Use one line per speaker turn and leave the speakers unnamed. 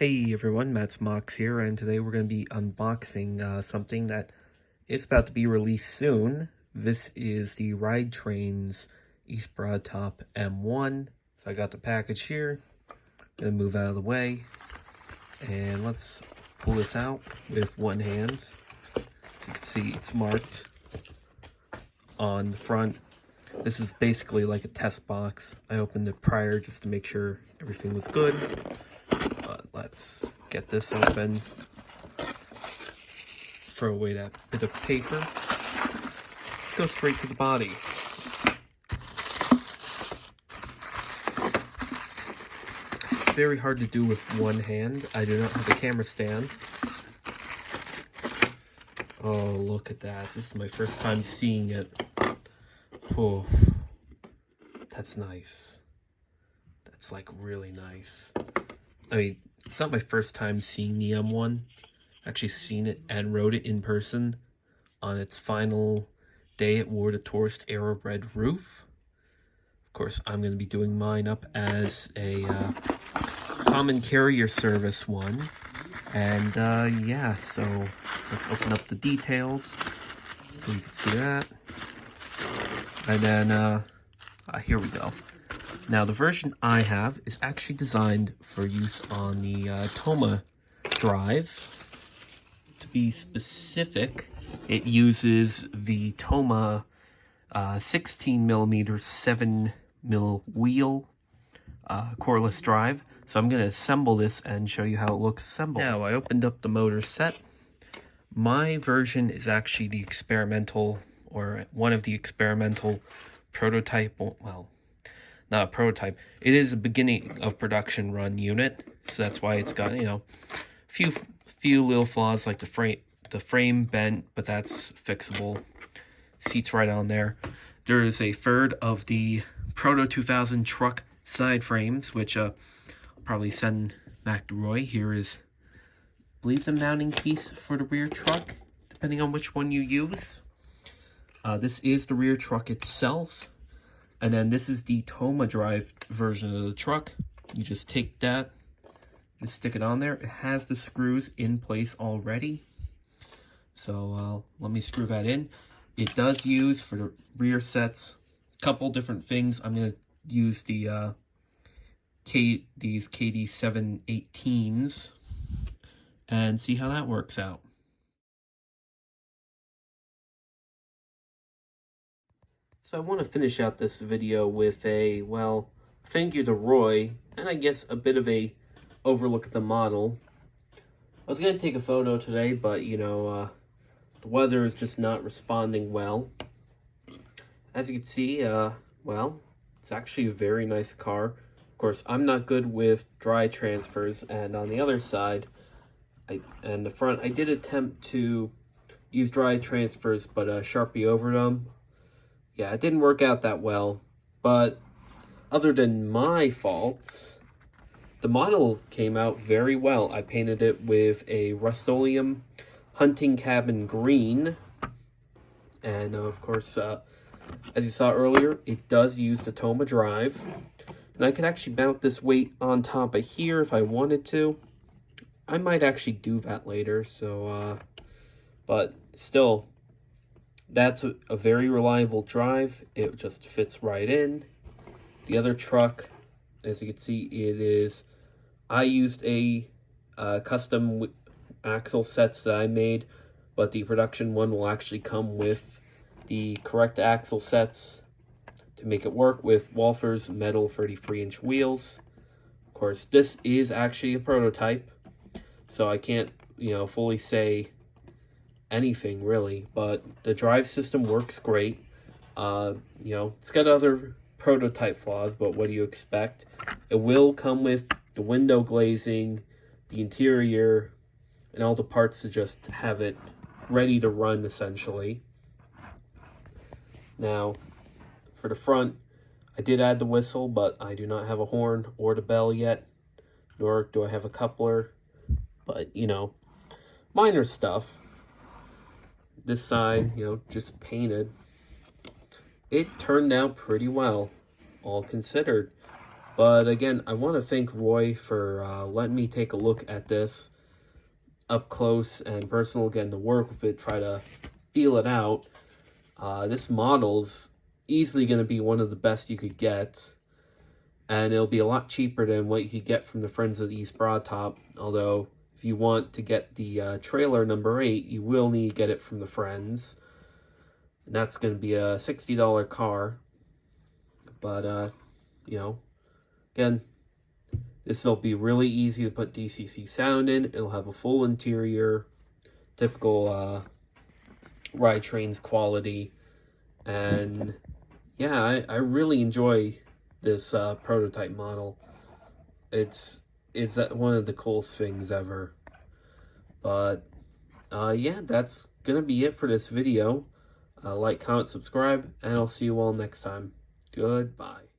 Hey everyone, Matt's Mox here, and today we're going to be unboxing something that is about to be released soon. This is the Trains HOn3 M-1. So I got the package here. Gonna move out of the way, and let's pull this out with one hand. As you can see, it's marked on the front. This is basically like a test box. I opened it prior just to make sure everything was good. Let's get this open, throw away that bit of paper, go straight to the body. Very hard to do with one hand. I do not have a camera stand. Oh, look at that. This is my first time seeing it. Oh, that's nice. That's like really nice. I mean, it's not my first time seeing the M1. I've actually seen it and rode it in person on its final day. It wore the Tourist Aerobread roof. Of course, I'm going to be doing mine up as a common carrier service one. And yeah, so let's open up the details so you can see that. And then here we go. Now, the version I have is actually designed for use on the Toma drive. To be specific, it uses the Toma 16mm 7mm wheel coreless drive. So I'm going to assemble this and show you how it looks assembled. Now, I opened up the motor set. My version is actually the experimental, or one of the experimental prototype, well, not a prototype. It is a beginning of production run unit, so that's why it's got, you know, a few little flaws, like the frame bent, but that's fixable. Seats right on there. There is a third of the Proto 2000 truck side frames, which I'll probably send back to Roy. Here is, I believe, the mounting piece for the rear truck, depending on which one you use. This is the rear truck itself. And then this is the Toma drive version of the truck. You just take that, just stick it on there. It has the screws in place already. So let me screw that in. It does use, for the rear sets, a couple different things. I'm going to use the these KD718s and see how that works out. So I want to finish out this video with a, well, thank you to Roy, and I guess a bit of a overlook at the model. I was going to take a photo today, but, you know, the weather is just not responding well. As you can see, well, it's actually a very nice car. Of course, I'm not good with dry transfers, and on the other side, and the front, I did attempt to use dry transfers, but Sharpie over them. Yeah, it didn't work out that well, but other than my faults, the model came out very well. I painted it with a Rust-Oleum hunting cabin green, and of course, as you saw earlier, it does use the Toma drive, and I could actually mount this weight on top of here if I wanted to. I might actually do that later, so, but still, that's a very reliable drive. It just fits right in. The other truck, as you can see, I used a custom axle sets that I made, but the production one will actually come with the correct axle sets to make it work with Walther's metal 33-inch wheels. Of course, this is actually a prototype, so I can't, you know, fully say anything really, but the drive system works great. You know, it's got other prototype flaws, but what do you expect? It will come with the window glazing, the interior, and all the parts to just have it ready to run, essentially. Now, for the front, I did add the whistle, but I do not have a horn or the bell yet, nor do I have a coupler, but, you know, minor stuff. This side, you know, just painted. It turned out pretty well, all considered. But again, I want to thank Roy for letting me take a look at this up close and personal, getting to work with it, try to feel it out. This model's easily going to be one of the best you could get, and it'll be a lot cheaper than what you could get from the Friends of the East Broad Top. Although, if you want to get the trailer number 8, you will need to get it from the Friends, and that's going to be a $60 car. But you know, again, this will be really easy to put DCC sound in. It'll have a full interior, typical Ride Trains quality, and yeah, I really enjoy this prototype model. It's one of the coolest things ever. But yeah, that's gonna be it for this video. Like, comment, subscribe, and I'll see you all next time. Goodbye.